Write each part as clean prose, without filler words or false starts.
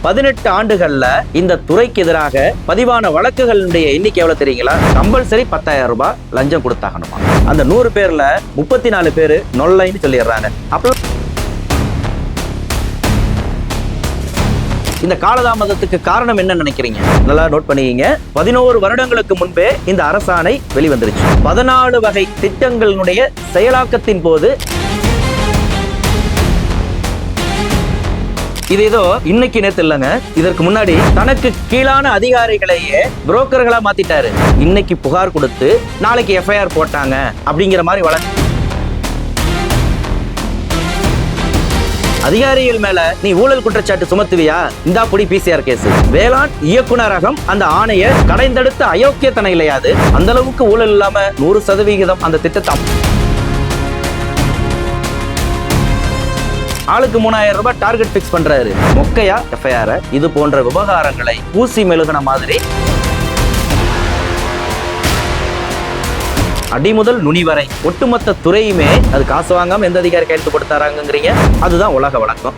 18 ஆண்டுகள்ல இந்த துறைக்கு எதிராக பதிவான வழக்குகளுடைய எண்ணிக்கை எவ்வளவு தெரியுங்களா? கம்பல்சரி 10,000 ரூபாய் லஞ்சம் கொடுத்தாகணுமா. அந்த 100 பேர்ல 34 பேரு நொல்லைன்னு சொல்லிடுறாங்க. அப்ப இந்த காலதாமதத்துக்கு காரணம் என்ன நினைக்கிறீங்க? நல்லா நோட் பண்ணிக்கீங்க. 11 வருடங்களுக்கு முன்பே இந்த அரசாணை வெளிவந்துருச்சு. 14 வகை திட்டங்களுடைய செயலாக்கத்தின் போது இது ஏதோ இன்னைக்கு நேத்து இல்லைங்க, இதற்கு முன்னாடி தனக்கு கீழான அதிகாரிகளையே புரோக்கர்களா மாத்திட்டாரு. இன்னைக்கு புகார் கொடுத்து நாளைக்கு எஃப்ஐஆர் போட்டாங்க அப்படிங்கிற மாதிரி வழக்கு. அதிகாரிகள் மேல நீ ஊழல் குற்றச்சாட்டு சுமத்துவியா? இந்தா புடி பிசிஆர் கேஸ். வேளாண் இயக்குநரகம் அந்த ஆணைய கடைந்தெடுத்த அயோக்கியத்தனை இல்லையாது. அந்த அளவுக்கு ஊழல் இல்லாம 100% அந்த திட்டத்தை ஆளுக்கு 3000 ரூபாய் டார்கெட் பிக்ஸ் பண்றாரு. மொக்கையா எஃப்ஐஆர். இது போன்ற விவகாரங்களை ஊசி மெழுகுன மாதிரி அடி முதல் நுனி வரை ஒட்டுமொத்த துறையுமே அது காசு வாங்காம எந்த அதிகாரி கையெழுத்து கொடுத்தாராங்கிறீங்க. அதுதான் உலக வழக்கம்.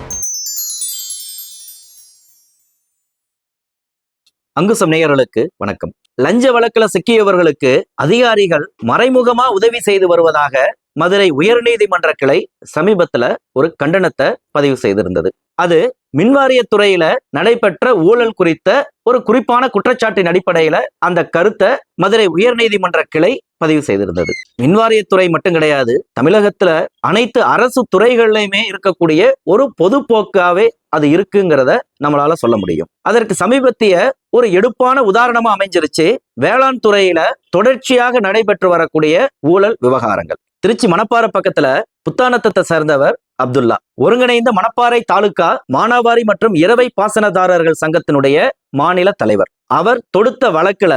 அங்குசம் நேயர்களுக்கு வணக்கம். லஞ்ச வழக்குல சிக்கியவர்களுக்கு அதிகாரிகள் மறைமுகமா உதவி செய்து வருவதாக மதுரை உயர்நீதிமன்ற கிளை சமீபத்துல ஒரு கண்டனத்தை பதிவு செய்திருந்தது. அது மின்வாரிய துறையில நடைபெற்ற ஊழல் குறித்த ஒரு குறிப்பான குற்றச்சாட்டின் அடிப்படையில அந்த கருத்தை மதுரை உயர்நீதிமன்ற கிளை பதிவு செய்திருந்தது. மின்வாரியத்துறை மட்டும் கிடையாது, தமிழகத்துல அனைத்து அரசு துறைகள்லையுமே இருக்கக்கூடிய ஒரு பொதுப்போக்காவே அது இருக்குங்கிறத நம்மளால சொல்ல முடியும். அதற்கு சமீபத்திய ஒரு எடுப்பான உதாரணமா அமைஞ்சிருச்சு வேளாண் துறையில தொடர்ச்சியாக நடைபெற்று வரக்கூடிய ஊழல் விவகாரங்கள். திருச்சி மணப்பாறை பக்கத்துல புத்தானத்தை சேர்ந்தவர் அப்துல்லா ஒருங்கிணைந்த மணப்பாறை தாலுகா மானாவாரி மற்றும் இரவை பாசனதாரர்கள் சங்கத்தினுடைய மாநில தலைவர். அவர் தொடுத்த வழக்குல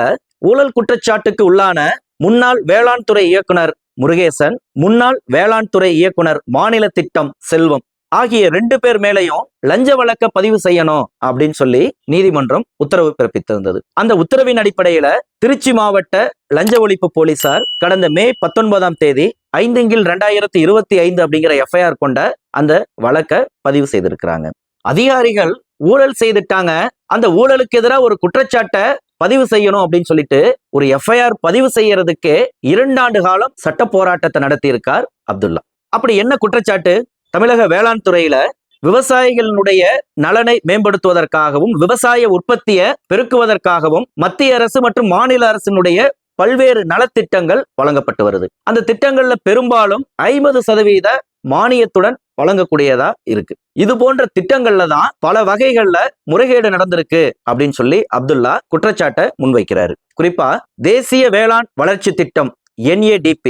ஊழல் குற்றச்சாட்டுக்கு உள்ளான முன்னாள் வேளாண் துறை இயக்குனர் முருகேசன், முன்னாள் வேளாண் துறை இயக்குனர் மாநில திட்டம் செல்வம் ஆகிய 2 பேர் மேலையும் லஞ்ச வழக்க பதிவு செய்யணும் அப்படின்னு சொல்லி நீதிமன்றம் உத்தரவு பிறப்பித்திருந்தது. அந்த உத்தரவின் அடிப்படையில திருச்சி மாவட்ட லஞ்ச ஒழிப்பு போலீசார் கடந்த மே 19ஆம் தேதி 5/2025 அப்படிங்கிற எஃப்ஐஆர் கொண்ட அந்த வழக்க பதிவு செய்திருக்கிறாங்க. அதிகாரிகள் ஊழல் செய்துட்டாங்க, அந்த ஊழலுக்கு எதிராக ஒரு குற்றச்சாட்டை பதிவு செய்யணும் அப்படின்னு சொல்லிட்டு ஒரு எஃப்ஐஆர் பதிவு செய்யறதுக்கு 2 ஆண்டு காலம் சட்ட போராட்டத்தை நடத்தி இருக்கார் அப்துல்லா. அப்படி என்ன குற்றச்சாட்டு? தமிழக வேளாண் துறையில விவசாயிகளுடைய நலனை மேம்படுத்துவதற்காகவும் விவசாய உற்பத்தியை பெருக்குவதற்காகவும் மத்திய அரசு மற்றும் மாநில அரசினுடைய பல்வேறு நலத்திட்டங்கள் வழங்கப்பட்டு வருது. அந்த திட்டங்கள்ல பெரும்பாலும் 50% மானியத்துடன் வழங்கக்கூடியதா இருக்கு. இது போன்ற திட்டங்கள்ல தான் பல வகைகள்ல முறைகேடு நடந்திருக்கு அப்படின்னு சொல்லி அப்துல்லா குற்றச்சாட்டை முன்வைக்கிறாரு. குறிப்பா தேசிய வேளாண் வளர்ச்சி திட்டம் NADP,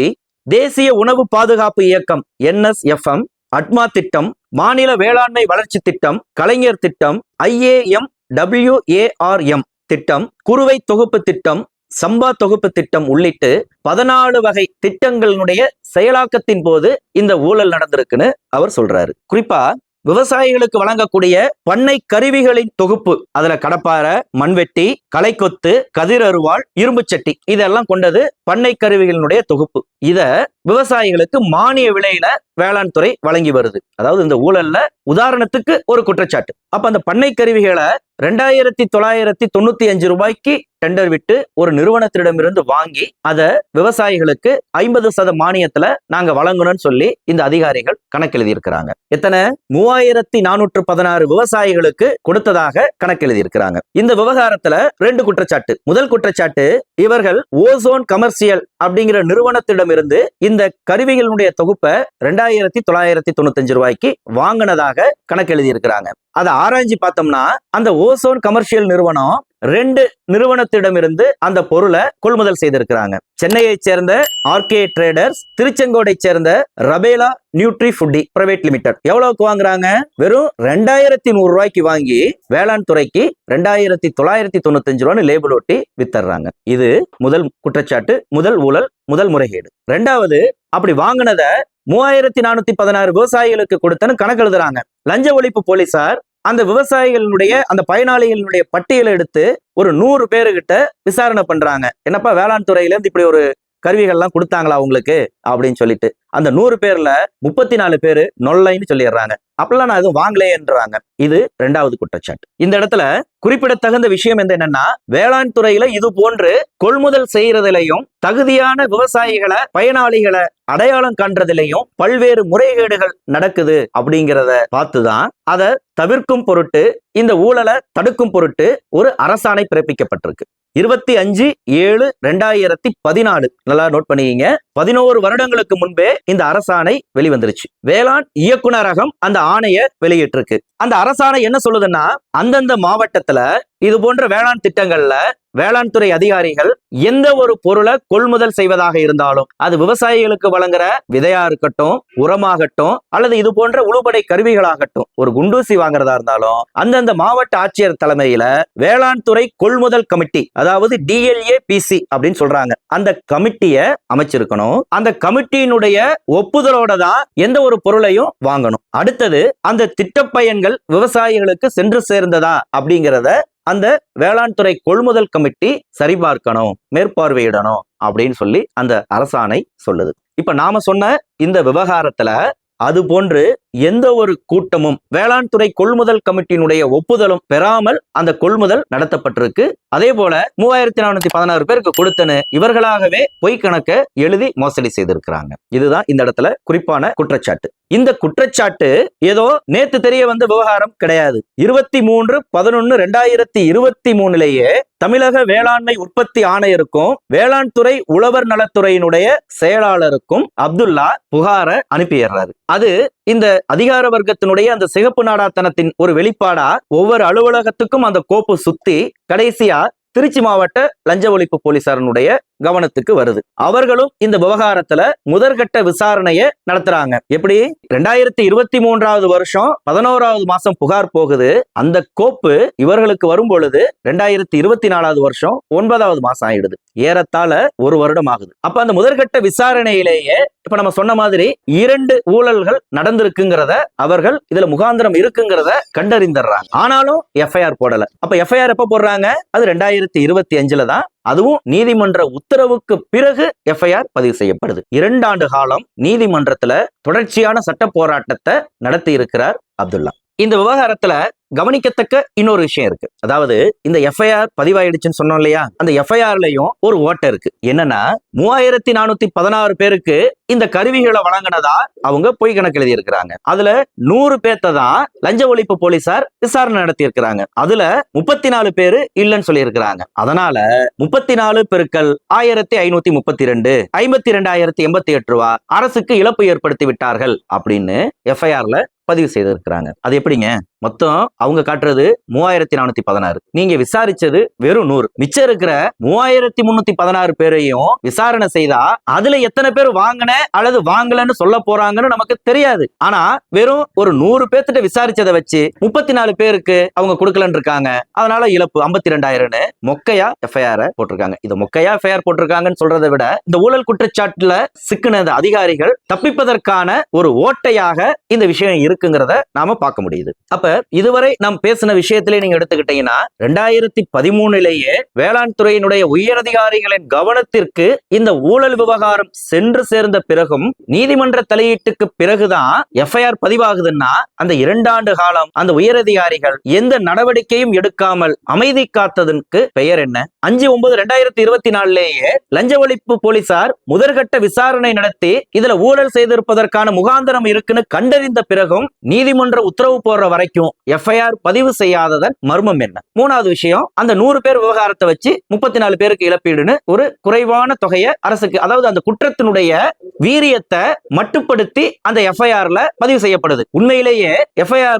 தேசிய உணவு பாதுகாப்பு இயக்கம் NSFM, அட்மா திட்டம், மாநில வேளாண்மை வளர்ச்சி திட்டம், கலைஞர் திட்டம், IAMWARM திட்டம், குறுவை தொகுப்பு திட்டம், சம்பா தொகுப்பு திட்டம் உள்ளிட்டு 14 வகை திட்டங்களுடைய செயலாக்கத்தின் போது இந்த ஊழல் நடந்திருக்குன்னு அவர் சொல்றாரு. குறிப்பா விவசாயிகளுக்கு வழங்கக்கூடிய பண்ணை கருவிகளின் தொகுப்பு, அதுல கடப்பாரை, மண்வெட்டி, களைக்கொத்து, கதிர் அருவாள், இரும்பு சட்டி இதெல்லாம் கொண்டது பண்ணை கருவிகளினுடைய தொகுப்பு. இத விவசாயிகளுக்கு மானிய விலையில வேளாண் துறை வழங்கி வருது. அதாவது இந்த ஊழல்ல உதாரணத்துக்கு ஒரு குற்றச்சாட்டு. அப்ப அந்த பண்ணை கருவிகளை 2,995 ரூபாய்க்கு டெண்டர் விட்டு ஒரு நிறுவனத்திடமிருந்து வாங்கி அதை விவசாயிகளுக்கு 50% மானியத்துல நாங்க வழங்கணும்னு சொல்லி இந்த அதிகாரிகள் கணக்கெழுதி இருக்கிறாங்க. எத்தனை? 3,416 விவசாயிகளுக்கு கொடுத்ததாக கணக்கெழுதி இருக்கிறாங்க. இந்த விவகாரத்துல 2 குற்றச்சாட்டு. முதல் குற்றச்சாட்டு, இவர்கள் ஓசோன் கமர்சியல் அப்படிங்கிற நிறுவனத்திடமிருந்து இந்த கருவிகளுடைய தொகுப்பை 2,995 ரூபாய்க்கு வாங்கினதாக கணக்கெழுதி இருக்கிறாங்க. அதை ஆராய்ச்சி பார்த்தோம்னா அந்த ஓசோன் கமர்ஷியல் நிறுவனம் 2 நிறுவனத்திடமிருந்து அந்த பொருளை கொள்முதல் செய்திருக்கிறாங்க. சென்னையை சேர்ந்த RK ட்ரேடர்ஸ், திருச்செங்கோடை சேர்ந்த ரபேலா நியூட்ரி ஃபுட்டி பிரைவேட் லிமிடெட். எவ்வளவுக்கு வாங்குறாங்க? வெறும் 2,100 ரூபாய்க்கு வாங்கி வேளாண் துறைக்கு 2,995 ரூபான்னு லேபிள் ஒட்டி வித்தர்றாங்க. இது முதல் குற்றச்சாட்டு, முதல் ஊழல், முதல் முறைகேடு. 2வது, அப்படி வாங்கினத 3,416 விவசாயிகளுக்கு கொடுத்தன்னு கணக்கு எழுதுறாங்க. லஞ்ச ஒழிப்பு போலீசார் அந்த விவசாயிகளுடைய அந்த பயனாளிகளுடைய பட்டியலை எடுத்து ஒரு 100 பேருகிட்ட விசாரணை பண்றாங்க. என்னப்பா வேளாண் துறையில இருந்து இப்படி ஒரு கருவிகள்லாம் கொடுத்தாங்களா உங்களுக்கு அப்படின்னு சொல்லிட்டு அந்த 100 பேர்ல 34 பேரு நொல்லைன்னு சொல்லிடுறாங்க. அப்பெல்லாம் நான் எதுவும் வாங்கலேன்றாங்க. இது 2வது குற்றச்சாட்டு. இந்த இடத்துல குறிப்பிடத்தகுந்த விஷயம் என்னன்னா, வேளாண் துறையில இது போன்று கொள்முதல் செய்யறதிலையும் தகுதியான விவசாயிகளை பயனாளிகளை அடையாளம் காண்றதிலையும் பல்வேறு முறைகேடுகள் நடக்குது அப்படிங்கிறத பார்த்துதான் அதை தவிர்க்கும் பொருட்டு இந்த ஊழலை தடுக்கும் பொருட்டு ஒரு அரசாணை பிறப்பிக்கப்பட்டிருக்கு. 25/7/2014 நல்லா நோட் பண்ணிக்கீங்க. 11 வருடங்களுக்கு முன்பே இந்த அரசாணை வெளிவந்துருச்சு. வேளாண் இயக்குநரகம் அந்த ஆணையை வெளியிட்டிருக்கு. அந்த அரசாணை என்ன சொல்லுதுன்னா, அந்தந்த மாவட்டத்துல இது போன்ற வேளாண் திட்டங்கள்ல வேளாண் துறை அதிகாரிகள் எந்த ஒரு பொருளை கொள்முதல் செய்வதாக இருந்தாலும், அது விவசாயிகளுக்கு வழங்குற விதையா இருக்கட்டும், உரமாகட்டும், அல்லது இது போன்ற உழுபடை கருவிகளாகட்டும், ஒரு குண்டூசி வாங்குறதா இருந்தாலும் அந்தந்த மாவட்ட ஆட்சியர் தலைமையில வேளாண் துறை கொள்முதல் கமிட்டி, அதாவது DLAPC அப்படின்னு சொல்றாங்க, அந்த கமிட்டியை அமைச்சிருக்கணும். அந்த கமிட்டியினுடைய ஒப்புதலோட தான் எந்த ஒரு பொருளையும் வாங்கணும். அடுத்தது, அந்த திட்ட பயன்கள் விவசாயிகளுக்கு சென்று சேர்ந்ததா அப்படிங்கிறத அந்த வேளாண் துறை கொள்முதல் கமிட்டி சரிபார்க்கணும், மேற்பார்வையிடணும் அப்படின்னு சொல்லி அந்த அரசாணை சொல்லுது. இப்ப நாம சொன்ன இந்த விவகாரத்துல அது போன்று எந்த ஒரு கூட்டமும் வேளாண் துறை கொள்முதல் கமிட்டியினுடைய ஒப்புதலும் பெறாமல் அந்த கொள்முதல் நடத்தப்பட்டிருக்கு. அதே போல 3416 பேருக்கு கொடுத்தனு இவர்களாகவே பொய் கணக்க எழுதி மோசடி செய்திருக்கிறாங்க. இதுதான் இந்த இடத்துல குறிப்பான குற்றச்சாட்டு. இந்த குற்றச்சாட்டு ஏதோ நேத்து தெரிய வந்த விவகாரம் கிடையாது. 23/11/2023 தமிழக வேளாண்மை உற்பத்தி ஆணையருக்கும் வேளாண் துறை உழவர் நலத்துறையினுடைய செயலாளருக்கும் அப்துல்லா புகாரை அனுப்பிடுறாரு. அது இந்த அதிகார வர்க்கத்தினுடைய அந்த சிகப்பு நாடாத்தனத்தின் ஒரு வெளிப்பாடா ஒவ்வொரு அலுவலகத்துக்கும் அந்த கோப்பு சுத்தி கடைசியா திருச்சி மாவட்ட லஞ்ச ஒழிப்பு போலீசாரனுடைய கவனத்துக்கு வருது. அவர்களும் இந்த விவகாரத்துல முதற்கட்ட விசாரணையை நடத்துறாங்க. எப்படி 2023 வருஷம் 11வது மாசம் புகார் போகுது. அந்த கோப்பு இவர்களுக்கு வரும் பொழுது 2024 வருஷம் 9வது மாசம் ஆயிடுது. ஏறத்தாழ 1 வருடம் ஆகுது. அப்ப அந்த முதற்கட்ட விசாரணையிலேயே இப்ப நம்ம சொன்ன மாதிரி 2 ஊழல்கள் நடந்திருக்குங்கிறத அவர்கள் இதுல முகாந்திரம் இருக்குங்கிறத கண்டறிந்துடுறாங்க. ஆனாலும் FIR போடல. அப்ப FIR எப்ப போடுறாங்க? அது 2025 தான். அதுவும் நீதிமன்ற உத்தரவுக்கு பிறகு FIR பதிவு செய்யப்படுது. 2 ஆண்டு காலம் நீதிமன்றத்துல தொடர்ச்சியான சட்ட போராட்டத்தை நடத்தி இருக்கிறார் அப்துல்லா. இந்த விவகாரத்துல கவனிக்கத்தக்க இன்னொரு விஷயம் இருக்கு. அதாவது இந்த FIR பதிவாயிடுச்சுன்னு சொன்னோம் இல்லையா, அந்த FIRலயும் ஒரு ஓட்டை இருக்கு. என்னன்னா 3416 பேருக்கு இந்த கருவிகளை வழங்கினதா அவங்க பொய் கணக்கு எழுதி இருக்கிறாங்க. அதுல 100 பேர்த்த தான் லஞ்ச ஒழிப்பு போலீசார் விசாரணை நடத்தி இருக்கிறாங்க. அதுல 34 பேரு இல்லைன்னு சொல்லி இருக்கிறாங்க. அதனால 34 பெருக்கல் 1532 52,088 ரூபாய் அரசுக்கு இழப்பு ஏற்படுத்தி விட்டார்கள் அப்படின்னு FIRல பதிவு செய்திருக்கிறாங்க. அது எப்படிங்க? மொத்தம் அவங்க காட்டுறது 3416, நீங்க விசாரிச்சது வெறும் 100. மிச்சம் இருக்கிற 3316 பேரையும் விசாரணை செய்தா அதுல எத்தனை பேர் வாங்கின அல்லது வாங்கலன்னு சொல்ல போறாங்கன்னு நமக்கு தெரியாது. ஆனா வெறும் ஒரு 100 பேர்த்திட்ட விசாரிச்சதை வச்சு 34 பேருக்கு அவங்க கொடுக்கலன்னு இருக்காங்க. அதனால இழப்பு 52,000 மொக்கையா FIR போட்டிருக்காங்க. இது மொக்கையா FIR போட்டிருக்காங்கன்னு சொல்றதை விட இந்த ஊழல் குற்றச்சாட்டுல சிக்கின அதிகாரிகள் தப்பிப்பதற்கான ஒரு ஓட்டையாக இந்த விஷயம் இருக்குங்கிறத நாம பார்க்க முடியுது. அப்ப இதுவரை நாம் பேசின விஷயத்திலே நீங்க எடுத்துக்கிட்டீங்கன்னா 2013 வேளாண் துறையினுடைய உயரதிகாரிகளின் கவனத்திற்கு இந்த ஊழல் விவகாரம் சென்று சேர்ந்த பிறகும் நீதிமன்ற தலையீட்டுக்கு பிறகுதான் FIR பதிவாகுதுன்னா அந்த 2 ஆண்டு காலம் அந்த உயரதிகாரிகள் எந்த நடவடிக்கையும் எடுக்காமல் அமைதி காத்ததற்கு பெயர் என்ன? 5/9/2024 லஞ்ச ஒழிப்பு போலீசார் முதற்கட்ட விசாரணை நடத்தி இதுல ஊழல் செய்திருப்பதற்கான முகாந்திரம் இருக்குன்னு கண்டறிந்த பிறகும் நீதிமன்ற உத்தரவு போடுற வரைக்கும் FIR பதிவு செய்யாததன் மர்மம் என்ன? 3வது விஷயம், அந்த 100 பேர் விவகாரத்தை வச்சு 34 பேருக்கு இழப்பீடுன்னு ஒரு குறைவான தொகையை அரசுக்கு, அதாவது அந்த குற்றத்தினுடைய வீரியத்தை மட்டுப்படுத்தி அந்த FIRல பதிவு செய்யப்படுது. உண்மையிலேயே FIR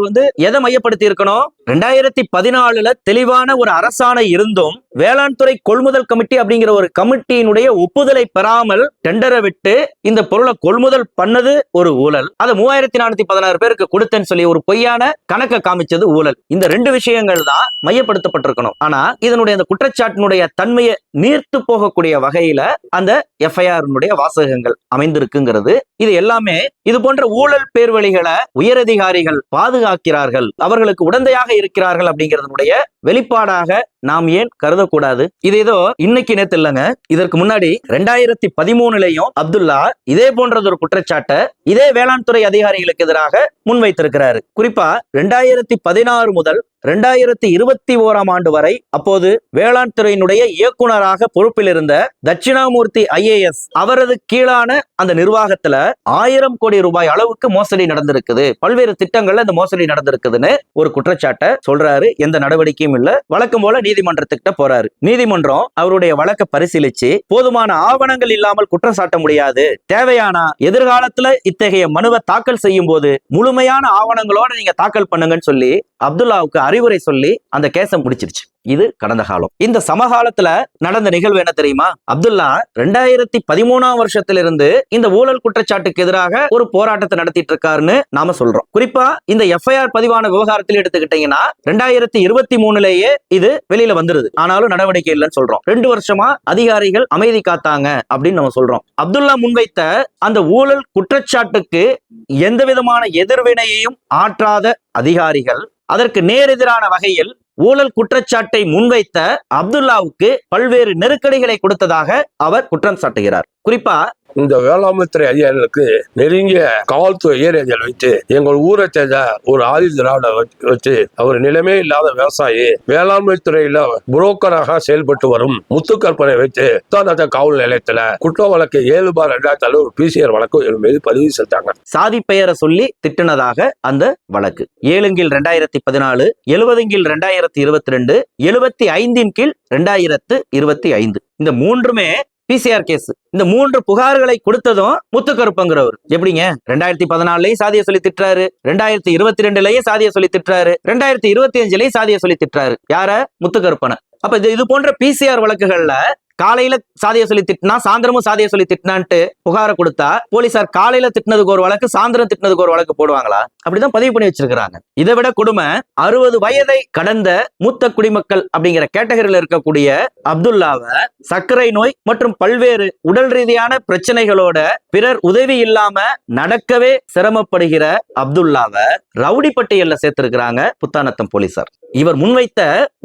எதை மையப்படுத்தி இருக்கணும்? 2014 தெளிவான ஒரு அரசாணை இருந்தும் வேளாண் துறை கொள்முதல் கமிட்டி அப்படிங்கிற ஒரு கமிட்டியினுடைய ஒப்புதலை பெறாமல் டெண்டரை விட்டு இந்த பொருளை கொள்முதல் பண்ணது ஒரு ஊழல். அதை 3416 பேருக்கு கொடுத்தேன்னு சொல்லி ஒரு பொய்யான கணக்கை காமிச்சது ஊழல். இந்த 2 விஷயங்கள் தான் மையப்படுத்தப்பட்டிருக்கணும். ஆனா இதனுடைய அந்த குற்றச்சாட்டினுடைய தன்மையை நீர்த்து போகக்கூடிய வகையில அந்த FIR வாசகங்கள் அமைந்திருக்குங்கிறது. இது எல்லாமே இது போன்ற ஊழல் பேர்வழிகளை உயரதிகாரிகள் பாதுகாக்கிறார்கள், அவர்களுக்கு உடந்தையாக இருக்கிறார்கள் அப்படிங்கிறதுடைய வெளிப்பாடாக நாம் ஏன் கருதக்கூடாது? இது ஏதோ இன்னைக்கு நேத்து இல்லங்க, இதற்கு முன்னாடி 2013லயும் அப்துல்லா இதே போன்றது ஒரு குற்றச்சாட்டை இதே வேளாண் துறை அதிகாரிகளுக்கு எதிராக முன்வைத்திருக்கிறாரு. குறிப்பா 2016 முதல் 2021ஆம் ஆண்டு வரை அப்போது வேளாண் துறையினுடைய இயக்குனராக பொறுப்பில் இருந்த தட்சிணாமூர்த்தி IAS அவரது கீழான அந்த நிர்வாகத்துல 1000 கோடி ரூபாய் அளவுக்கு மோசடி நடந்திருக்குது, பல்வேறு திட்டங்கள்ல இந்த மோசடி நடந்திருக்குதுன்னு ஒரு குற்றச்சாட்டை சொல்றாரு. எந்த நடவடிக்கையும் இல்ல, வழக்கம் போல நீதிமன்றத்துக்கிட்ட போறாரு. நீதிமன்றம் அவருடைய வழக்கை பரிசீலிச்சு போதுமான ஆவணங்கள் இல்லாமல் குற்றம் சாட்ட முடியாது, தேவையான எதிர்காலத்துல இத்தகைய மனுவை தாக்கல் செய்யும் போது முழுமையான ஆவணங்களோட நீங்க தாக்கல் பண்ணுங்கன்னு சொல்லி அப்துல்லாவுக்கு அறிவுரை சொல்லி அந்த கேஸை முடிச்சிருச்சு. இது கடந்த காலம். இந்த சமகாலத்துல நடந்த நிகழ்வு என்ன தெரியுமா? அப்துல்லா 2013ஆம் வருஷத்திலிருந்து இந்த ஊழல் குற்றச்சாட்டுக்கு எதிராக ஒரு போராட்டத்தை நடத்திட்டு இருக்காருன்னு நாம சொல்றோம். குறிப்பா இந்த FIR பதிவான விவகாரத்தில் எடுத்துக்கிட்டீங்கன்னா 2023லயே இது வெளியில வந்துருது. ஆனாலும் நடவடிக்கை இல்லைன்னு சொல்றோம். 2 வருஷமா அதிகாரிகள் அமைதி காத்தாங்க அப்படின்னு நம்ம சொல்றோம். அப்துல்லா முன்வைத்த அந்த ஊழல் குற்றச்சாட்டுக்கு எந்த விதமான எதிர்வினையையும் ஆற்றாத அதிகாரிகள் அதற்கு நேரெதிரான வகையில் ஊழல் குற்றச்சாட்டை முன்வைத்த அப்துல்லாவுக்கு பல்வேறு நெருக்கடிகளை கொடுத்ததாக அவர் குற்றம் சாட்டுகிறார். குறிப்பா இந்த வேளாண்மை துறை அதிகாரிகளுக்கு நெருங்கிய காவல்துறை ஏரியாவில் வைத்து எங்கள் ஊரை சேர்ந்த ஒரு ஆதி திராவிட வச்சு அவர் நிலைமே இல்லாத விவசாயி வேளாண்மை துறையில புரோக்கராக செயல்பட்டு வரும் முத்துக்கற்பனை வைத்து காவல் நிலையத்துல குற்ற வழக்கு 7/2000 PCR வழக்கு மீது பதிவு செஞ்சாங்க. சாதி பெயரை சொல்லி திட்டினதாக அந்த வழக்கு 7/2014, 70/2022, 75/2025 இந்த மூன்றுமே PCR கேஸ். இந்த 3 புகார்களை கொடுத்ததும் முத்துக்கருப்பங்கிறவர் எப்படிங்க 2014லயும் சாதியை சொல்லி திட்டுறாரு, 2022லயும் சாதியை சொல்லி திட்டுறாரு, 2025லயும் சாதியை சொல்லி திட்டுறாரு. யார? முத்துக்கருப்பனை. அப்ப இது போன்ற PCR வழக்குகள்ல காலையில சாதியை சொல்லி திட்டினா சாயந்தரமும் சாதியை சொல்லி திட்டினான்ட்டு புகாரை கொடுத்தா போலீசார் காலையில திட்டினதுக்கு ஒரு வழக்கு, சாயந்தரம் திட்டினதுக்கு ஒரு வழக்கு போடுவாங்களா? அப்படிதான் பதிவு பண்ணி வச்சிருக்காங்க. இதை விட கொடுமை, 60 வயதை கடந்த மூத்த குடிமக்கள் அப்படிங்கிற கேட்டகரியில் இருக்கக்கூடிய அப்துல்லாவை சர்க்கரை நோய் மற்றும் பல்வேறு உடல் ரீதியான பிரச்சனைகளோட பிறர் உதவி இல்லாம நடக்கவே சிரமப்படுகிற அப்துல்லாவை ரவுடி பட்டியல்ல சேர்த்திருக்கிறாங்க புத்தானத்தம் போலீசார். இவர் முன்வைத்த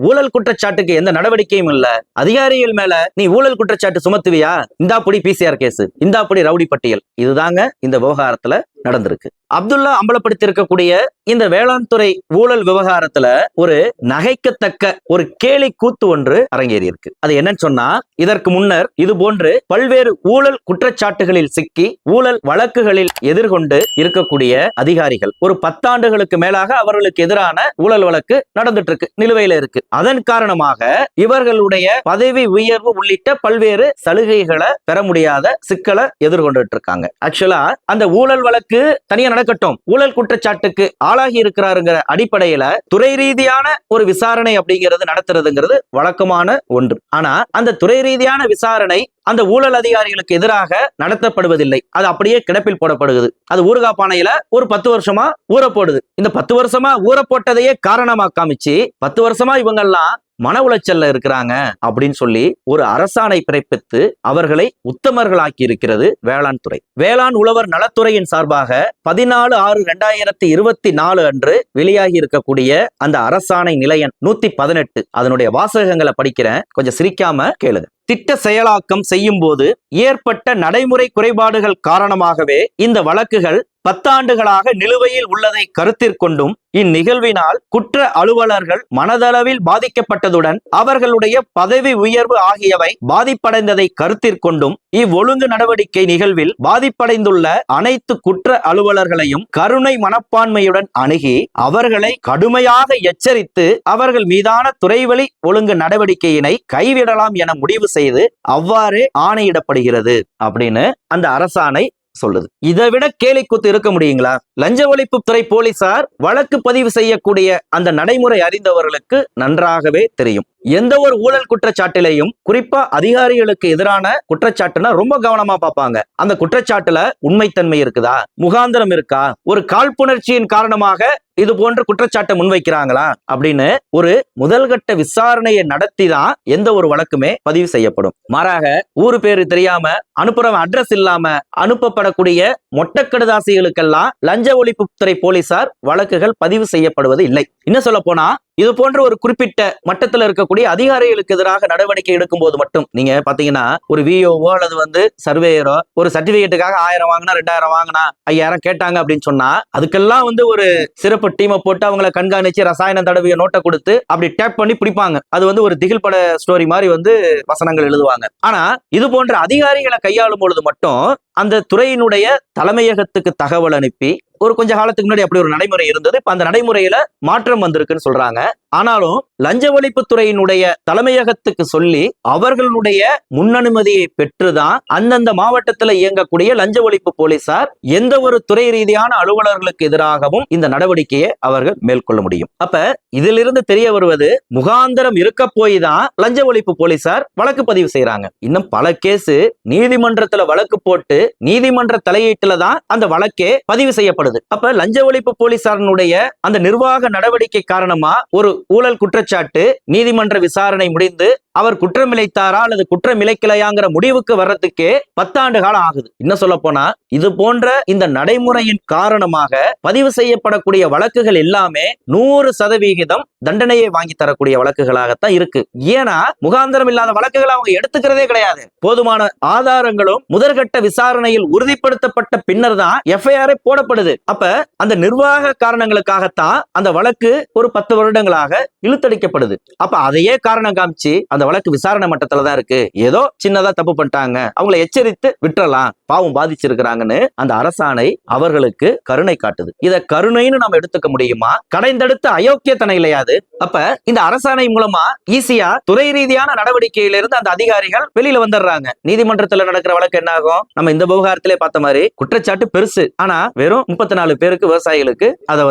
ஊழல் குற்றச்சாட்டுக்கு எந்த நடவடிக்கையும் இல்ல. அதிகாரிகள் மேல நீ ஊழல் குற்றச்சாட்டு சுமத்துவியா, இந்தாப்படி PCR கேஸ், இந்தாப்படி ரவுடி பட்டியல். இதுதாங்க இந்த விவகாரத்துல நடந்திருக்கு. அப்துல்லா அம்பலப்படுத்தி இருக்கக்கூடிய இந்த வேளாண் துறை ஊழல் விவகாரத்துல ஒரு நகைக்கத்தக்க ஒரு கேலி கூத்து ஒன்று அரங்கேறி இருக்கு. அது என்னன்னு சொன்னா, இதற்கு முன்னர் இது போன்று பல்வேறு ஊழல் குற்றச்சாட்டுகளில் சிக்கி ஊழல் வழக்குகளில் எதிர்கொண்டு இருக்கக்கூடிய அதிகாரிகள் ஒரு 10 ஆண்டுகளுக்கு மேலாக அவர்களுக்கு எதிரான ஊழல் வழக்கு நடந்துட்டு இருக்கு, நிலுவையில இருக்கு. அதன் காரணமாக இவர்களுடைய பதவி உயர்வு உள்ளிட்ட பல்வேறு சலுகைகளை பெற முடியாத சிக்கலை எதிர்கொண்டுட்டு இருக்காங்க. ஆக்சுவலா அந்த ஊழல் வழக்கு தனியா நடக்கட்டும், ஊழல் குற்றச்சாட்டுக்கு ஆளாகி இருக்கிறாருங்கிற அடிப்படையில துறை ரீதியான ஒரு விசாரணை அப்படிங்கிறது நடத்துறதுங்கிறது வழக்கமான ஒன்று. ஆனா அந்த துறை ரீதியான விசாரணை அந்த ஊழல் அதிகாரிகளுக்கு எதிராக நடத்தப்படுவதில்லை. அது அப்படியே கிடப்பில் போடப்படுகிறது. அது ஊறுகாப்பானையில ஒரு 10 வருஷமா ஊற போடுது. இந்த 10 வருஷமா ஊற போட்டதையே காரணமா காமிச்சு 10 வருஷமா இவங்கெல்லாம் மன உளைச்சல்ல இருக்கிறாங்க அப்படின்னு சொல்லி ஒரு அரசாணை பிறப்பித்து அவர்களை உத்தமர்களாக்கி இருக்கிறது வேளாண் துறை. வேளாண் உழவர் நலத்துறையின் சார்பாக 14/6/2024 அன்று வெளியாகி இருக்கக்கூடிய அந்த அரசாணை நிலையன் 118 அதனுடைய வாசகங்களை படிக்கிறேன், கொஞ்சம் சிரிக்காம கேளுங்க. திட்ட செயலாக்கம் செய்யும் போது ஏற்பட்ட நடைமுறை குறைபாடுகள் காரணமாகவே இந்த வழக்குகள் 10 ஆண்டுகளாக நிலுவையில் உள்ளதை கருத்திற்கொண்டும் இந்நிகழ்வினால் குற்ற அலுவலர்கள் மனதளவில் பாதிக்கப்பட்டதுடன் அவர்களுடைய பதவி உயர்வு ஆகியவை பாதிப்படைந்ததை கருத்திற்கொண்டும் இவ்வொழுங்கு நடவடிக்கை நிகழ்வில் பாதிப்படைந்துள்ள அனைத்து குற்ற அலுவலர்களையும் கருணை மனப்பான்மையுடன் அணுகி அவர்களை கடுமையாக எச்சரித்து அவர்கள் மீதான துறைவழி ஒழுங்கு நடவடிக்கையினை கைவிடலாம் என முடிவு செய்து அவ்வாறே ஆணையிடப்படுகிறது அப்படின்னு அந்த அரசாணை சொல்லுது. இதை விட கேலி கூத்து இருக்க முடியுங்களா? லஞ்ச ஒழிப்பு துறை போலீசார் வழக்கு பதிவு செய்யக்கூடிய அந்த நடைமுறை அறிந்தவர்களுக்கு நன்றாகவே தெரியும். எந்த ஒரு ஊழல் குற்றச்சாட்டிலையும் குறிப்பா அதிகாரிகளுக்கு எதிரான குற்றச்சாட்டுனா ரொம்ப கவனமா பார்ப்பாங்க. அந்த குற்றச்சாட்டுல உண்மைத்தன்மை இருக்குதா, முகாந்திரம் இருக்கா, ஒரு காழ்ப்புணர்ச்சியின் காரணமாக இது போன்ற குற்றச்சாட்டை முன்வைக்கிறாங்களா அப்படின்னு ஒரு முதல்கட்ட விசாரணையை நடத்தி தான் எந்த ஒரு வழக்குமே பதிவு செய்யப்படும். மாறாக ஊரு பேரு தெரியாம அனுப்புறவன் அட்ரஸ் இல்லாம அனுப்பப்படக்கூடிய மொட்டக்கடுதாசிகளுக்கெல்லாம் லஞ்ச ஒழிப்புத்துறை போலீசார் வழக்குகள் பதிவு செய்யப்படுவது இல்லை. இன்னும் சொல்ல போனா இது போன்ற ஒரு குறிப்பிட்ட மட்டத்தில் இருக்கக்கூடிய அதிகாரிகளுக்கு எதிராக நடவடிக்கை எடுக்கும் போது மட்டும் நீங்க பாத்தீங்கன்னா ஒரு விஓஓ அல்லது சர்வேயரோ ஒரு சர்டிபிகேட்டுக்காக 1000 வாங்கினா 2000 வாங்கினா 5000 கேட்டாங்க அப்படின்னு சொன்னா அதுக்கெல்லாம் ஒரு சிறப்பு டீமை போட்டு அவங்களை கண்காணிச்சு ரசாயனம் தடவிய நோட்டை கொடுத்து அப்படி டேப் பண்ணி பிடிப்பாங்க. அது ஒரு திகில் பட ஸ்டோரி மாதிரி வசனங்கள் எழுதுவாங்க. ஆனா இது போன்ற அதிகாரிகளை கையாளும் பொழுது மட்டும் அந்த துறையினுடைய தலைமையகத்துக்கு தகவல் அனுப்பி ஒரு கொஞ்ச காலத்துக்கு முன்னாடி அப்படி ஒரு நடைமுறை இருந்தது. இப்ப அந்த நடைமுறையில மாற்றம் வந்திருக்குன்னு சொல்றாங்க. ஆனாலும் லஞ்ச ஒழிப்புத்துறையினுடைய தலைமையகத்துக்கு சொல்லி அவர்களுடைய முன்னனுமதியை பெற்றுதான் அந்தந்த மாவட்டத்தில் இயங்கக்கூடிய லஞ்ச ஒழிப்பு போலீசார் எந்த ஒரு துறை ரீதியான அலுவலர்களுக்கு எதிராகவும் இந்த நடவடிக்கையை அவர்கள் மேற்கொள்ள முடியும். அப்ப இதிலிருந்து தெரிய வருவது முகாந்திரம் இருக்க போய் தான் லஞ்ச ஒழிப்பு போலீசார் வழக்கு பதிவு செய்யறாங்க. இன்னும் பல கேஸ் நீதிமன்றத்துல வழக்கு போட்டு நீதிமன்ற தலையீட்டுல தான் அந்த வழக்கே பதிவு செய்யப்படுது. அப்ப லஞ்ச ஒழிப்பு போலீசாரனுடைய அந்த நிர்வாக நடவடிக்கை காரணமா ஒரு ஊழல் குற்றச்சாட்டு நீதிமன்ற விசாரணை முடிந்து அவர் குற்றம் இழைத்தாரா அல்லது குற்றம் இழைக்கலையாங்கிற முடிவுக்கு வர்றதுக்கே 10 ஆண்டு காலம் ஆகுது. இன்னும் சொல்ல போனா இது போன்ற இந்த நடைமுறையின் காரணமாக பதிவு செய்யப்படக்கூடிய வழக்குகள் எல்லாமே 100% தண்டனையை வாங்கி தரக்கூடிய வழக்குகளாகத்தான் இருக்கு. ஏன்னா முகாந்திரம் இல்லாத வழக்குகளை அவங்க எடுத்துக்கிறதே கிடையாது. போதுமான ஆதாரங்களும் முதற்கட்ட விசாரணையில் உறுதிப்படுத்தப்பட்ட பின்னர் தான் எஃப்ஐஆர் போடப்படுது. அப்ப அந்த நிர்வாக காரணங்களுக்காகத்தான் அந்த வழக்கு ஒரு 10 வருடங்களாக இழுத்தடிக்கப்படுது. அப்ப அதையே காரணம் காமிச்சு அந்த வழக்கு விசாரணை மட்டத்துல தான் இருக்கு, ஏதோ சின்னதா தப்பு பண்ணிட்டாங்க அவங்களை எச்சரித்து விட்டுறலாம், பாவம் பாதிச்சிருக்கிறாங்கன்னு அந்த அரசாணை அவர்களுக்கு கருணை காட்டுது. இத கருணைன்னு நம்ம எடுத்துக்க முடியுமா? கடைந்தெடுத்த அயோக்கியத்தனை இல்லையாது. அப்ப இந்த அரசாணை மூலமா ஈஸியா துறை ரீதியான நடவடிக்கையிலிருந்து அந்த அதிகாரிகள் வெளியில வந்துடுறாங்க. நீதிமன்றத்துல நடக்கிற வழக்கு என்ன ஆகும்? நம்ம இந்த விவகாரத்திலே பார்த்த மாதிரி குற்றச்சாட்டு பெருசு, ஆனா வெறும் 34 பேருக்கு விவசாயிகளுக்கு அதை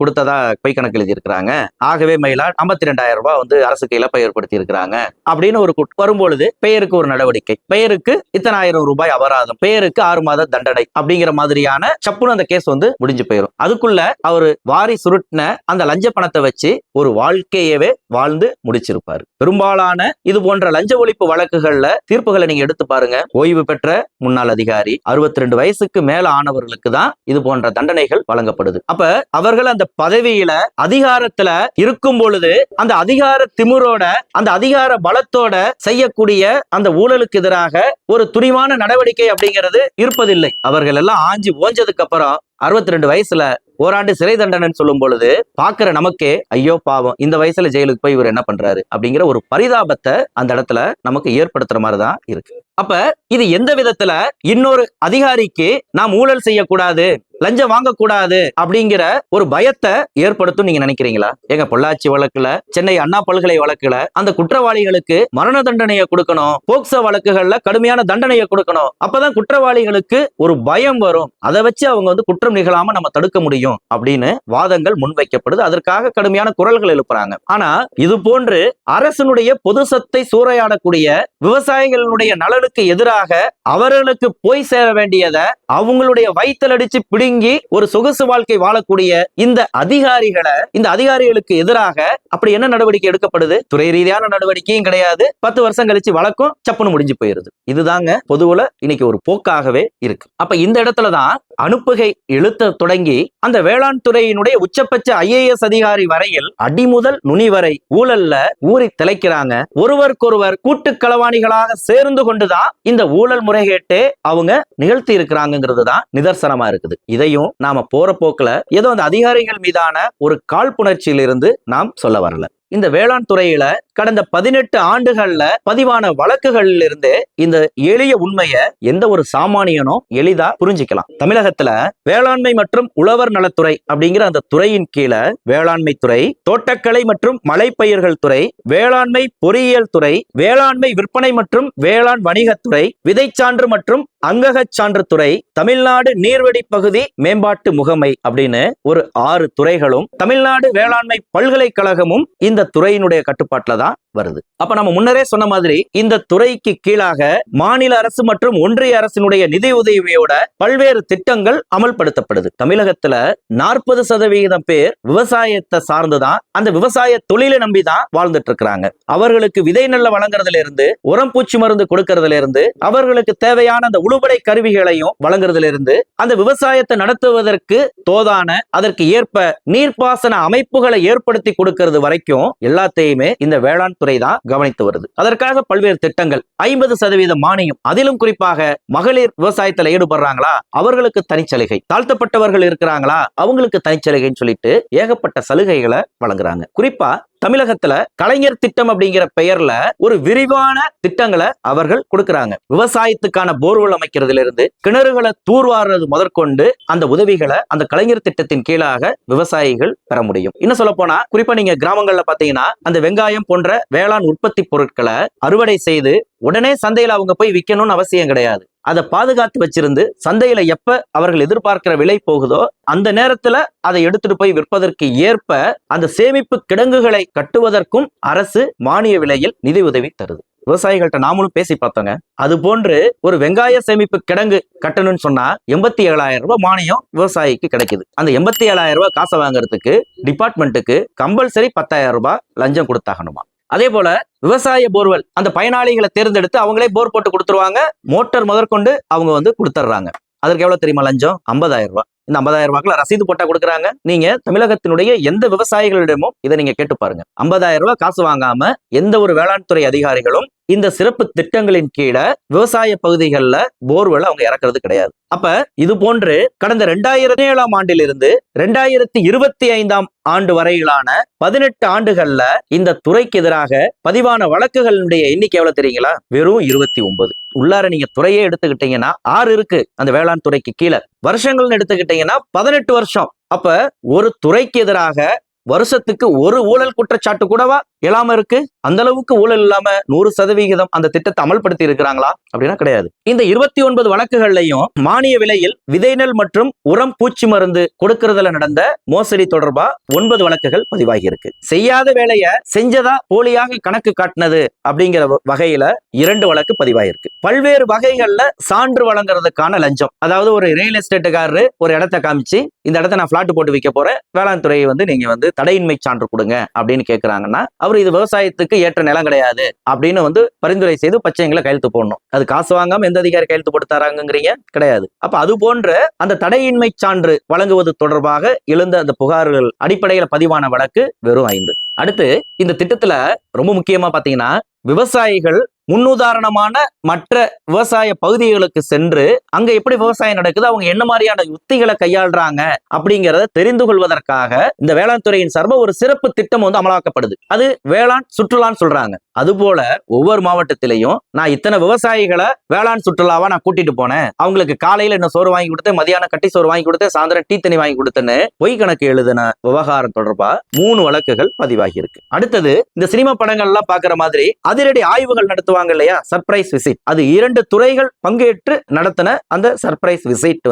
கொடுத்ததா பொய் கணக்கு எழுதி இருக்கிறாங்க. ஆகவே மயிலாட் 52,000 ரூபாய் அரசுக்கு இழப்பை ஏற்படுத்தி இருக்கிறாங்க அப்படின்னு ஒரு வரும்பொழுது பெயருக்கு ஒரு நடவடிக்கை, பெயருக்கு இத்தனை 1000 ரூபாய் அபராதம், பெயருக்கு 6 மாத தண்டனை அப்படிங்கிற மாதிரியான சப்புன்னு அந்த கேஸ் முடிஞ்சு போயிடும். அதுக்குள்ள அவரு வாரி சுருட்டின அந்த லஞ்ச பணத்தை வச்சு ஒரு வாழ்க்கையவே வாழ்ந்து முடிச்சிருப்பாரு. பெரும்பாலான இது போன்ற லஞ்ச ஒழிப்பு வழக்குகள்ல தீர்ப்புகளை நீங்க எடுத்து பாருங்க. ஓய்வு பெற்ற முன்னாள் அதிகாரி 62 வயசுக்கு மேல ஆனவர்களுக்கு தான் இது போன்ற தண்டனைகள் வழங்கப்படுது. அப்ப அவர்கள் அந்த பதவியில அதிகாரத்துல இருக்கும் பொழுது அந்த அதிகார திமிரோட அந்த அதிகார பலத்தோட செய்யக்கூடிய அந்த ஊழலுக்கு எதிராக ஒரு துணிவான நடவடிக்கை அப்படிங்கிறது இருப்பதில்லை. அவர்கள் எல்லாம் ஆஞ்சி ஓஞ்சதுக்கு அப்புறம் 62 வயசுல ஓராண்டு சிறை தண்டனை சொல்லும் பொழுது பாக்குற நமக்கே ஐயோ பாவம், இந்த வயசுல ஜெயிலுக்கு போய் இவர் என்ன பண்றாரு அப்படிங்கிற ஒரு பரிதாபத்தை அந்த இடத்துல நமக்கு ஏற்படுத்துற மாதிரிதான் இருக்கு. அப்ப இது எந்த விதத்துல இன்னொரு அதிகாரிக்கு நாம் ஊழல் செய்யக்கூடாது, லஞ்சம் வாங்கக்கூடாது அப்படிங்கிற ஒரு பயத்தை ஏற்படுத்தும் நீங்க நினைக்கிறீங்களா? எங்க பொள்ளாச்சி வழக்குல, சென்னை அண்ணா பல்கலை வழக்குல அந்த குற்றவாளிகளுக்கு மரண தண்டனையை கொடுக்கணும், போக்சோ வழக்குகள்ல கடுமையான தண்டனையை கொடுக்கணும், அப்பதான் குற்றவாளிகளுக்கு ஒரு பயம் வரும், அதை வச்சு அவங்க குற்றம் நிகழாம நம்ம தடுக்க முடியும் அப்படின்னு வாதங்கள் முன்வைக்கப்படுது. அதற்காக கடுமையான குரல்கள் எழுப்புறாங்க. ஆனா இது போன்று அரசனுடைய பொது சொத்தை சூறையாடக்கூடிய விவசாயிகளுடைய நலனுக்கு எதிராக அவர்களுக்கு போய் சேர வேண்டியதை அவங்களுடைய வயிற்றில் அடிச்சு பிடுங்கி ஒரு சொகுசு வாழ்க்கை வாழக்கூடிய இந்த அதிகாரிகளுக்கு எதிராக அப்படி என்ன நடவடிக்கை எடுக்கப்படுது? துறை ரீதியான நடவடிக்கையும் கிடையாது. 10 வருஷம் கழிச்சு வழக்கம் சப்புன்னு முடிஞ்சு போயிருது. இதுதாங்க பொதுவுல இன்னைக்கு ஒரு போக்காகவே இருக்கு. அப்ப இந்த இடத்துலதான் அனுப்புகை இழுத்த தொடங்கி அந்த வேளாண் துறையினுடைய உச்சபட்ச IAS அதிகாரி வரையில் அடிமுதல் நுனி வரை ஊழல்ல ஊறி திளைக்கிறாங்க. ஒருவருக்கொருவர் கூட்டு களவாணிகளாக சேர்ந்து கொண்டுதான் இந்த ஊழல் முறைகேட்டே அவங்க நிகழ்த்தி இருக்கிறாங்கிறது தான் நிதர்சனமா இருக்குது. இதையும் நாம போற போக்குல ஏதோ அந்த அதிகாரிகள் மீதான ஒரு காழ்ப்புணர்ச்சியிலிருந்து நாம் சொல்ல வரல. இந்த வேளாண் துறையில கடந்த 18 ஆண்டுகள்ல பதிவான வழக்குகள்ல இருந்து இந்த எளிய உண்மையை எந்த ஒரு சாமானியனும் எளிதா புரிஞ்சுக்கலாம். தமிழகத்துல வேளாண்மை மற்றும் உழவர் நலத்துறை அப்படிங்கிற அந்த துறையின் கீழே வேளாண்மை துறை, தோட்டக்கலை மற்றும் மலைப்பயிர்கள் துறை, வேளாண்மை பொறியியல் துறை, வேளாண்மை விற்பனை மற்றும் வேளாண் வணிகத்துறை, விதைச்சான்று மற்றும் அங்ககச் சான்று துறை, தமிழ்நாடு நீர்வழி பகுதி மேம்பாட்டு முகமை அப்படின்னு ஒரு 6 துறைகளும் தமிழ்நாடு வேளாண்மை பல்கலைக்கழகமும் இந்த துறையினுடைய கட்டுப்பாட்டுல தான் வருது. அப்ப நம்ம முன்னரே சொன்ன மாதிரி இந்த துறைக்கு கீழாக மாநில அரசு மற்றும் ஒன்றிய அரசினுடைய நிதி உதவியோட பல்வேறு திட்டங்கள் அமல்படுத்தப்படுது. தமிழகத்துல 40% பேர் விவசாயத்தை சார்ந்துதான், அந்த விவசாய தொழிலை நம்பிதான் வாழ்ந்துட்டு இருக்கிறாங்க. அவர்களுக்கு விதை நெல்ல வழங்குறதுல இருந்து, உரம் பூச்சி மருந்து கொடுக்கறதுல இருந்து, அவர்களுக்கு தேவையான அந்த உழுபடை கருவிகளையும் வழங்குறதுல இருந்து, அந்த விவசாயத்தை நடத்துவதற்கு தோதான அதற்கு ஏற்ப நீர்ப்பாசன அமைப்புகளை ஏற்படுத்தி கொடுக்கிறது வரைக்கும் எல்லாத்தையுமே இந்த வேளாண் துறை தான் கவனித்து வருது. அதற்காக பல்வேறு திட்டங்கள், 50% மானியம், அதிலும் குறிப்பாக மகளிர் விவசாயத்துல ஈடுபடுறாங்களா அவர்களுக்கு தனிச்சலுகை, தாழ்த்தப்பட்டவர்கள் இருக்கிறாங்களா அவங்களுக்கு தனிச்சலுகைன்னு சொல்லிட்டு ஏகப்பட்ட சலுகைகளை வழங்குறாங்க. குறிப்பா தமிழகத்துல கலைஞர் திட்டம் அப்படிங்கிற பெயர்ல ஒரு விரிவான திட்டங்களை அவர்கள் கொடுக்கறாங்க. விவசாயத்துக்கான போர்வெல் அமைக்கிறதுல இருந்து கிணறுகளை தூர்வாடுறது முதற்கொண்டு அந்த உதவிகளை அந்த கலைஞர் திட்டத்தின் கீழாக விவசாயிகள் பெற முடியும். இன்னும் சொல்ல போனா குறிப்பா நீங்க கிராமங்கள்ல பாத்தீங்கன்னா அந்த வெங்காயம் போன்ற வேளாண் உற்பத்தி பொருட்களை அறுவடை செய்து உடனே சந்தையில அவங்க போய் விற்கணும்னு அவசியம் கிடையாது. அதை பாதுகாத்து வச்சிருந்து சந்தையில எப்ப அவர்கள் எதிர்பார்க்கிற விலை போகுதோ அந்த நேரத்துல அதை எடுத்துட்டு போய் விற்பதற்கு ஏற்ப அந்த சேமிப்பு கிடங்குகளை கட்டுவதற்கும் அரசு மானிய விலையில் நிதி உதவி தருது. விவசாயிகள்கிட்ட நாமளும் பேசி பார்த்தோங்க. அது போன்று ஒரு வெங்காய சேமிப்பு கிடங்கு கட்டணும்னு சொன்னா 87,000 ரூபாய் மானியம் விவசாயிக்கு கிடைக்குது. அந்த 87,000 ரூபாய் காசை வாங்குறதுக்கு டிபார்ட்மெண்ட்டுக்கு கம்பல்சரி 10,000 ரூபாய் லஞ்சம் கொடுத்தாகணுமா. அதே போல விவசாய போர்வெல் அந்த பயனாளிகளை தேர்ந்தெடுத்து அவங்களே போர் போட்டு கொடுத்துருவாங்க. மோட்டார் முதற்கொண்டு அவங்க கொடுத்துட்றாங்க. அதற்கு எவ்வளவு தெரியுமா லஞ்சம்? 50,000 ரூபாய். இந்த 50,000 ரூபாய்க்குள்ள ரசீது போட்டா கொடுக்குறாங்க. நீங்க தமிழகத்தினுடைய எந்த விவசாயிகளிடமும் இதை நீங்க கேட்டு பாருங்க. 50,000 ரூபாய் காசு வாங்காம எந்த ஒரு வேளாண் துறை அதிகாரிகளும் இந்த சிறப்பு திட்டங்களின் கீழே விவசாய பகுதிகளில் போர்வெல் அவங்க இறக்குறது கிடையாது. அப்ப இது போன்று கடந்த 2007 ஆண்டிலிருந்து 2025 ஆண்டு வரையிலான 18 ஆண்டுகள்ல இந்த துறைக்கு எதிராக பதிவான வழக்குகளுடைய எண்ணிக்கை எவ்வளவு தெரியுங்களா? வெறும் 29. உள்ளார நீங்க துறையே எடுத்துக்கிட்டீங்கன்னா 6 இருக்கு அந்த வேளாண் துறைக்கு கீழே. வருஷங்கள்னு எடுத்துக்கிட்டீங்கன்னா 18 வருஷம். அப்ப ஒரு துறைக்கு எதிராக வருஷத்துக்கு ஒரு ஊழல் குற்றச்சாட்டு கூடவா இல்லாம இருக்கு? அந்த அளவுக்கு ஊழல் இல்லாம 100% அந்த திட்டத்தை அமல்படுத்தி இருக்கிறாங்களா அப்படின்னா கிடையாது. இந்த 29 வழக்குகள்லையும் மானிய விலையில் விதை நெல் மற்றும் உரம் பூச்சி மருந்து கொடுக்கறதுல நடந்த மோசடி தொடர்பா 9 வழக்குகள் பதிவாகி இருக்கு. செய்யாத வேலைய செஞ்சதா போலியாக கணக்கு காட்டினது அப்படிங்கிற வகையில 2 வழக்கு பதிவாயிருக்கு. பல்வேறு வகைகள்ல சான்று வழங்குறதுக்கான லஞ்சம், அதாவது ஒரு ரியல் எஸ்டேட்டுக்காரரு ஒரு இடத்தை காமிச்சு இந்த இடத்த நான் பிளாட் போட்டு விற்க போறேன், வேளாண் துறையை நீங்க தடையின்மை சான்று கொடுங்க அப்படின்னு கேட்கிறாங்கன்னா அவர் இது விவசாயத்துக்கு ஏற்ற நிலம் கிடையாது அப்படின்னு பரிந்துரை செய்து பச்சைங்களை கையெழுத்து போடணும். அது காசு வாங்காம எந்த அதிகாரி கையெழுத்து போட்டு தராங்கிறீங்க? கிடையாது. அப்ப அது போன்ற அந்த தடையின்மை சான்று வழங்குவது தொடர்பாக எழுந்த அந்த புகார்கள் அடிப்படையில பதிவான வழக்கு வெறும் 5. அடுத்து இந்த திட்டத்துல ரொம்ப முக்கியமா பாத்தீங்கன்னா விவசாயிகள் முன்னுதாரணமான மற்ற விவசாய பகுதிகளுக்கு சென்று அங்க எப்படி விவசாயம் நடக்குது, அவங்க என்ன மாதிரியான யுக்திகளை கையாளுறாங்க அப்படிங்கறத தெரிந்து கொள்வதற்காக இந்த வேளாண் துறையின் சார்பா ஒரு சிறப்பு திட்டம் அமலாக்கப்படுது. அது வேளாண் சுற்றுலான்னு சொல்றாங்க. அதுபோல ஒவ்வொரு மாவட்டத்திலையும் நான் இத்தனை விவசாயிகளை வேளாண் சுற்றுலாவா நான் கூட்டிட்டு போனேன், அவங்களுக்கு காலையில என்ன சோறு வாங்கி கொடுத்தேன், மதியானம் கட்டி சோறு வாங்கி கொடுத்தேன், சாயந்தரம் டீ தண்ணி வாங்கி கொடுத்தேன்னு பொய் கணக்கு எழுதின விவகாரம் தொடர்பா 3 வழக்குகள் பதிவாகி இருக்கு. அடுத்தது இந்த சினிமா படங்கள்லாம் பாக்குற மாதிரி அதிரடி ஆய்வுகள் நடத்துவாங்க இல்லையா, சர்ப்ரைஸ் விசிட். அது 2 துறைகள் பங்கேற்று நடத்தின அந்த சர்ப்ரைஸ் விசிட்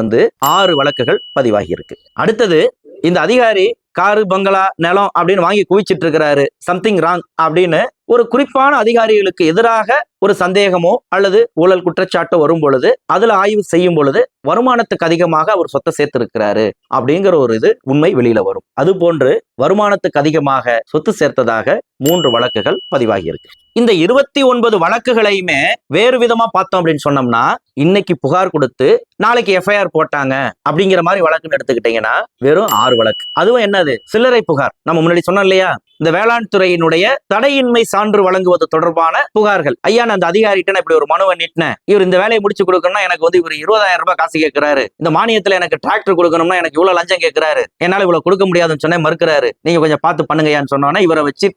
6 வழக்குகள் பதிவாகி இருக்கு. அடுத்தது இந்த அதிகாரி காரு பங்களா நிலம் அப்படின்னு வாங்கி குவிச்சிட்டு இருக்கிறாரு, சம்திங் ராங் அப்படின்னு ஒரு குறிப்பான அதிகாரிகளுக்கு எதிராக ஒரு சந்தேகமோ அல்லது ஊழல் குற்றச்சாட்டு வரும் பொழுது அதுல ஆய்வு செய்யும் பொழுது வருமானத்துக்கு அதிகமாக அவர் சொத்தை சேர்த்து இருக்கிறாரு அப்படிங்கிற ஒரு உண்மை வெளியில வரும். அது போன்று வருமானத்துக்கு அதிகமாக சொத்து சேர்த்ததாக 3 வழக்குகள் பதிவாகி இருக்கு. இந்த 29 வழக்குகளையுமே வேறு விதமா பார்த்தோம் அப்படின்னு சொன்னோம்னா இன்னைக்கு புகார் கொடுத்து நாளைக்கு எஃப்ஐஆர் போட்டாங்க அப்படிங்கிற மாதிரி வழக்குன்னு எடுத்துக்கிட்டீங்கன்னா வெறும் 6 வழக்கு. அதுவும் என்னது, சில்லறை புகார். நம்ம முன்னாடி சொன்னோம் இல்லையா, இந்த வேளாண் துறையினுடைய தடையின்மை சான்று வழங்குவது தொடர்பான புகார்கள். ஐயா நான் அந்த அதிகாரிட்ட நான் இப்படி ஒரு மனுவை நீட்டினேன், இவர் இந்த வேலையை முடிச்சு கொடுக்கணும்னா எனக்கு இவர் 20,000 ரூபாய் காசு கேட்கிறாரு, இந்த மானியத்துல எனக்கு டிராக்டர் கொடுக்கணும்னா எனக்கு இவ்வளவு லஞ்சம் கேட்கிறாரு, என்னால இவ்வளவு கொடுக்க முடியாதுன்னு சொன்னா மறுக்கிறாரு, நீங்க கொஞ்சம் பார்த்து பண்ணுங்கயான்னு சொன்னோன்னா இவரை வச்சு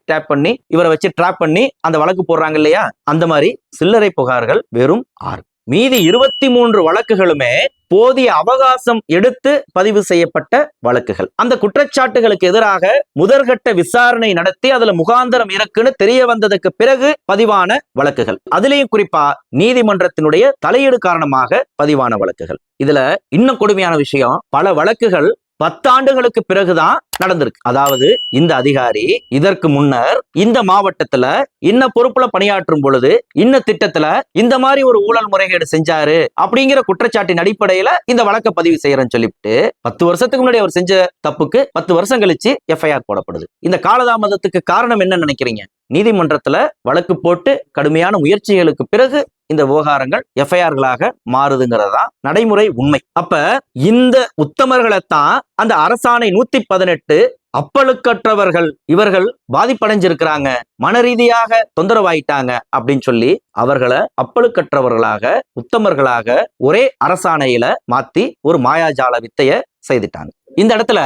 ட்ராப் பண்ணி அந்த வழக்கு போடுறாங்க இல்லையா, அந்த மாதிரி சில்லறை புகார்கள் வெறும் 6. மீதி 23 வழக்குகளுமே போதிய அவகாசம் எடுத்து பதிவு செய்யப்பட்ட வழக்குகள். அந்த குற்றச்சாட்டுகளுக்கு எதிராக முதற்கட்ட விசாரணை நடத்தி அதுல முகாந்தரம் இருக்குன்னு தெரிய வந்ததுக்கு பிறகு பதிவான வழக்குகள். அதுலயும் குறிப்பா நீதிமன்றத்தினுடைய தலையீடு காரணமாக பதிவான வழக்குகள். இதுல இன்னும் கொடுமையான விஷயம், பல வழக்குகள் 10 ஆண்டுகளுக்கு பிறகுதான் நடந்திருக்கு. அதாவது இந்த அதிகாரி இதற்கு முன்னர் இந்த மாவட்டத்துல இன்ன பொறுப்புல பணியாற்றும் பொழுது இன்ன திட்டத்துல இந்த மாதிரி ஒரு ஊழல் முறைகேடு செஞ்சாரு அப்படிங்கிற குற்றச்சாட்டின் அடிப்படையில இந்த வழக்கை பதிவு செய்யறேன்னு சொல்லிட்டு 10 வருஷத்துக்கு முன்னாடி அவர் செஞ்ச தப்புக்கு 10 வருஷம் கழிச்சு எஃப்ஐஆர் போடப்படுது. இந்த காலதாமதத்துக்கு காரணம் என்ன நினைக்கிறீங்க? நீதிமன்றத்துல வழக்கு போட்டு கடுமையான முயற்சிகளுக்கு பிறகு இந்த விவகாரங்கள் எஃப்ஐஆர்களாக மாறுதுங்கிறதா நடைமுறை உண்மை. அப்ப இந்த உத்தமர்களைத்தான் அந்த அரசாணை 118 அப்பழுக்கற்றவர்கள், இவர்கள் பாதிப்படைஞ்சிருக்கிறாங்க, மன ரீதியாக தொந்தரவாயிட்டாங்க அப்படின்னு சொல்லி அவர்களை அப்பழுக்கற்றவர்களாக உத்தமர்களாக ஒரே அரசாணையில மாத்தி ஒரு மாயாஜால வித்தைய செய்துட்டாங்க. இந்த இடத்துல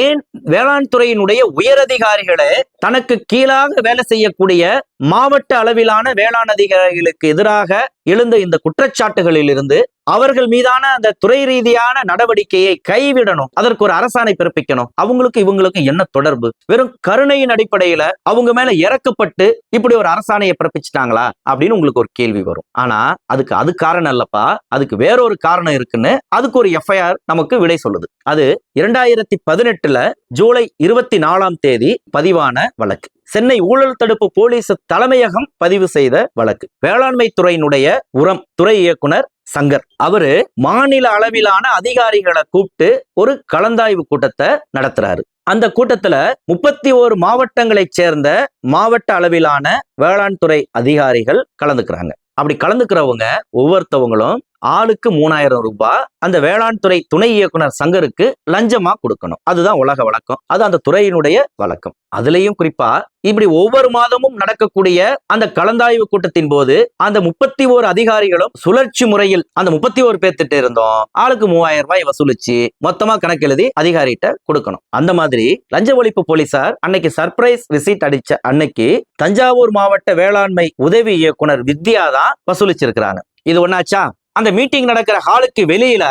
ஏன் வேளாண் துறையினுடைய உயரதிகாரிகளே தனக்கு கீழாக வேலை செய்யக்கூடிய மாவட்ட அளவிலான வேளாண் அதிகாரிகளுக்கு எதிராக எழுந்த இந்த குற்றச்சாட்டுகளில் இருந்து அவர்கள் மீதான அந்த துறை ரீதியான நடவடிக்கையை கைவிடணும், அதற்கு ஒரு அரசாணை பிறப்பிக்கணும்? அவங்களுக்கு இவங்களுக்கும் என்ன தொடர்பு? வெறும் கருணையின் அடிப்படையில அவங்க மேல இறக்கப்பட்டு இப்படி ஒரு அரசாணையை பிறப்பிச்சிட்டாங்களா அப்படின்னு உங்களுக்கு ஒரு கேள்வி வரும். ஆனா அது காரணம் இல்லப்பா, அதுக்கு வேறொரு காரணம் இருக்குன்னு அதுக்கு ஒரு எஃப்ஐஆர் நமக்கு விடை சொல்லுது. அது 2018 ஜூலை 24 பதிவான வழக்கு. சென்னை ஊழல் தடுப்பு போலீஸ் தலைமையகம் பதிவு செய்த வழக்கு. வேளாண்மை துறையினுடைய உரம் துறை இயக்குனர் சங்கர் அவரு மாநில அளவிலான அதிகாரிகளை கூப்பிட்டு ஒரு கலந்தாய்வு கூட்டத்தை நடத்துறாரு. அந்த கூட்டத்துல 31 மாவட்டங்களை சேர்ந்த மாவட்ட அளவிலான வேளாண் துறை அதிகாரிகள் கலந்துக்கிறாங்க. அப்படி கலந்துக்கிறவங்க ஒவ்வொருத்தவங்களும் ஆளுக்கு 3000 ரூபாய் அந்த வேளாண் துறை துணை இயக்குனர் சங்கருக்கு லஞ்சமா கொடுக்கணும். அதுதான் உலக வழக்கம், அது அந்த துறையினுடைய வழக்கம். அதுலயும் குறிப்பா இப்படி ஒவ்வொரு மாதமும் நடக்கக்கூடிய அந்த கலந்தாய்வு கூட்டத்தின் போது அந்த 31 அதிகாரிகளும் சுழற்சி முறையில் அந்த 31 பேர்த்திட்ட இருந்தோம் ஆளுக்கு 3000 ரூபாய் வசூலிச்சு மொத்தமா கணக்கெழுதி அதிகாரிகிட்ட கொடுக்கணும். அந்த மாதிரி லஞ்ச ஒழிப்பு போலீசார் அன்னைக்கு சர்ப்ரைஸ் விசிட் அடிச்ச அன்னைக்கு தஞ்சாவூர் மாவட்ட வேளாண்மை உதவி இயக்குனர் வித்யா தான் வசூலிச்சிருக்கிறாங்க. இது ஒன்னாச்சா? அந்த மீட்டிங் நடக்கிற ஹாலுக்கு வெளியில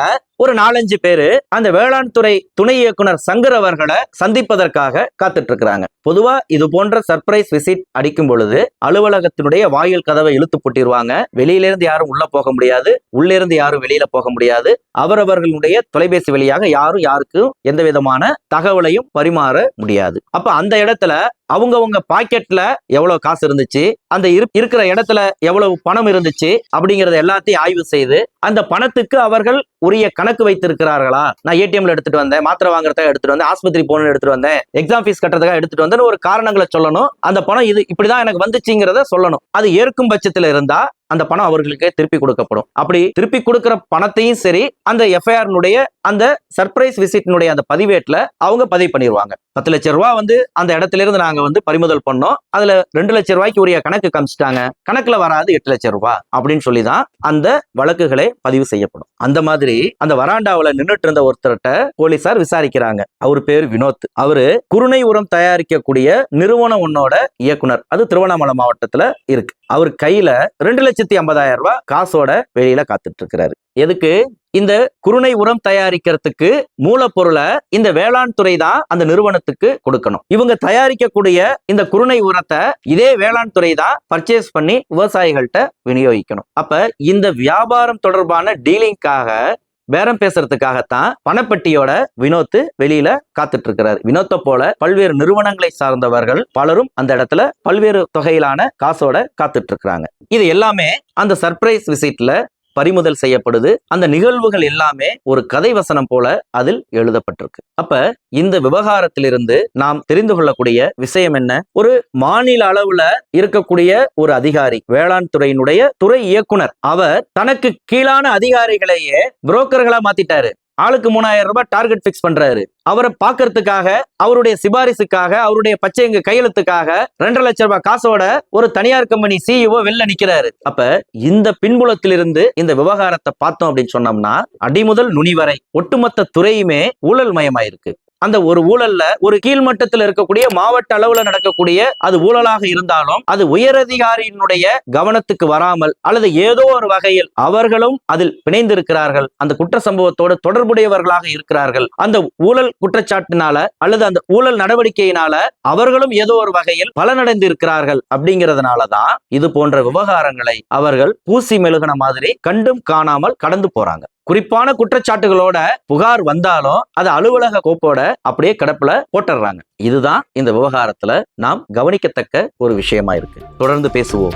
ஒரு 4-5 பேரு அந்த வேளாண் துறை துணை இயக்குனர் சங்கர் அவர்களை சந்திப்பதற்காக காத்துட்டு இருக்கிறாங்க. பொதுவா இது போன்ற சர்ப்ரைஸ் விசிட் அடிக்கும் பொழுது அலுவலகத்தினுடைய வாயில் கதவை இழுத்து போட்டிருவாங்க. வெளியில இருந்து யாரும் உள்ள போக முடியாது, உள்ள இருந்து யாரும் வெளியில போக முடியாது. அவரவர்களுடைய தொலைபேசி வழியாக யாரும் யாருக்கும் எந்த விதமான தகவலையும் பரிமாற முடியாது. அப்ப அந்த இடத்துல அவங்கவங்க பாக்கெட்ல எவ்வளவு காசு இருந்துச்சு, அந்த இருக்கிற இடத்துல எவ்வளவு பணம் இருந்துச்சு அப்படிங்கறத எல்லாத்தையும் ஆய்வு செய்து அந்த பணத்துக்கு அவர்கள் உரிய கணக்கு வைத்திருக்கிறார்களா? நான் ஏடிஎம்ல எடுத்துட்டு வந்தேன், மாத்திரை வாங்குறதுக்காக எடுத்துட்டு வந்தேன், ஆஸ்பத்திரி போன எடுத்துட்டு வந்தேன், எக்ஸாம் ஃபீஸ் கட்டுறதுக்காக எடுத்துட்டு வந்தேன், ஒரு காரணங்களை சொல்லணும். அந்த பணம் இது இப்படிதான் எனக்கு வந்துச்சுங்கிறத சொல்லணும். அது ஏற்கும் பட்சத்துல இருந்தா அந்த பணம் அவர்களுக்கே திருப்பி கொடுக்கப்படும். அப்படி திருப்பி கொடுக்கிற பணத்தையும் சரி அந்த எஃப்ஐஆர் அந்த சர்ப்ரைஸ் விசிட்னுடைய அந்த பதிவேட்ல அவங்க பதிவு பண்ணிடுவாங்க. 10 லட்சம் ரூபாய் அந்த இடத்துல இருந்து நாங்க பறிமுதல் பண்ணோம், அதுல 2 லட்சம் ரூபாய்க்கு உரிய கணக்கு காமிச்சிட்டாங்க, கணக்குல வராது 8 லட்சம் ரூபாய் அப்படின்னு சொல்லிதான் அந்த வழக்குகளே பதிவு செய்யப்படும். அந்த மாதிரி அந்த வராண்டாவில நின்றுட்டு இருந்த ஒருத்தர்கிட்ட போலீசார் விசாரிக்கிறாங்க. அவர் பேரு வினோத். அவரு குருணை உரம் தயாரிக்கக்கூடிய நிறுவனம் ஒன்னோட இயக்குனர். அது திருவண்ணாமலை மாவட்டத்துல இருக்கு. அவர் கையில 2,50,000 ரூபாய் காசோட வெளியில காத்துட்டு இருக்கிறாரு. எதுக்கு? இந்த குருணை உரம் தயாரிக்கிறதுக்கு மூலப்பொருளை இந்த வேளாண் துறை தான் அந்த நிறுவனத்துக்கு கொடுக்கணும். இவங்க தயாரிக்கக்கூடிய இந்த குருணை உரத்தை இதே வேளாண் துறை தான் பர்ச்சேஸ் பண்ணி விவசாயிகள்கிட்ட விநியோகிக்கணும். அப்ப இந்த வியாபாரம் தொடர்பான டீலிங்காக பேரம் பேசுறதுக்காகத்தான் பணப்பட்டியோட வினோத் வெளியில காத்துட்டு இருக்கிறார். வினோத்தை போல பல்வேறு நிறுவனங்களை சார்ந்தவர்கள் பலரும் அந்த இடத்துல பல்வேறு தொகையிலான காசோட காத்துட்டு இருக்கிறாங்க. இது எல்லாமே அந்த சர்ப்ரைஸ் விசிட்ல பறிமுதல் செய்யப்படுது. அந்த நிகழ்வுகள் எல்லாமே ஒரு கதை வசனம் போல அதில் எழுதப்பட்டிருக்கு. அப்ப இந்த விவகாரத்திலிருந்து நாம் தெரிந்து கொள்ளக்கூடிய விஷயம் என்ன? ஒரு மாநில அளவுல இருக்கக்கூடிய ஒரு அதிகாரி, வேளாண் துறையினுடைய துறை இயக்குனர், அவர் தனக்கு கீழான அதிகாரிகளையே புரோக்கர்களா மாத்திட்டாரு. ஆளுக்கு 3000 ரூபாய் டார்கெட் பிக்ஸ் பண்றாரு. அவரை பாக்குறதுக்காக, அவருடைய சிபாரிசுக்காக, அவருடைய பச்சைங்க கையெழுத்துக்காக 2.5 லட்சம் ரூபாய் காசோட ஒரு தனியார் கம்பெனி சிஇஓ வெளில நிக்கிறாரு. அப்ப இந்த பின்புலத்திலிருந்து இந்த விவகாரத்தை பார்த்தோம் அப்படின்னு சொன்னோம்னா அடிமுதல் நுனி வரை ஒட்டுமொத்த துறையுமே ஊழல் மயமாயிருக்கு. அந்த ஒரு ஊழல்ல ஒரு கீழ்மட்டத்தில் இருக்கக்கூடிய மாவட்ட அளவுல நடக்கக்கூடிய அது ஊழலாக இருந்தாலும் அது உயரதிகாரியினுடைய கவனத்துக்கு வராமல் அல்லது ஏதோ ஒரு வகையில் அவர்களும் அதில் பிணைந்திருக்கிறார்கள், அந்த குற்ற சம்பவத்தோடு தொடர்புடையவர்களாக இருக்கிறார்கள். அந்த ஊழல் குற்றச்சாட்டினால அல்லது அந்த ஊழல் நடவடிக்கையினால அவர்களும் ஏதோ ஒரு வகையில் பலனடைந்து இருக்கிறார்கள். அப்படிங்கிறதுனாலதான் இது போன்ற விவகாரங்களை அவர்கள் பூசி மெழுகின மாதிரி கண்டும் காணாமல் கடந்து போறாங்க. குறிப்பான குற்றச்சாட்டுகளோட புகார் வந்தாலும் அது அலுவலக கோப்போட அப்படியே கிடப்புல போட்டுடுறாங்க. இதுதான் இந்த விவகாரத்துல நாம் கவனிக்கத்தக்க ஒரு விஷயமா இருக்கு. தொடர்ந்து பேசுவோம்.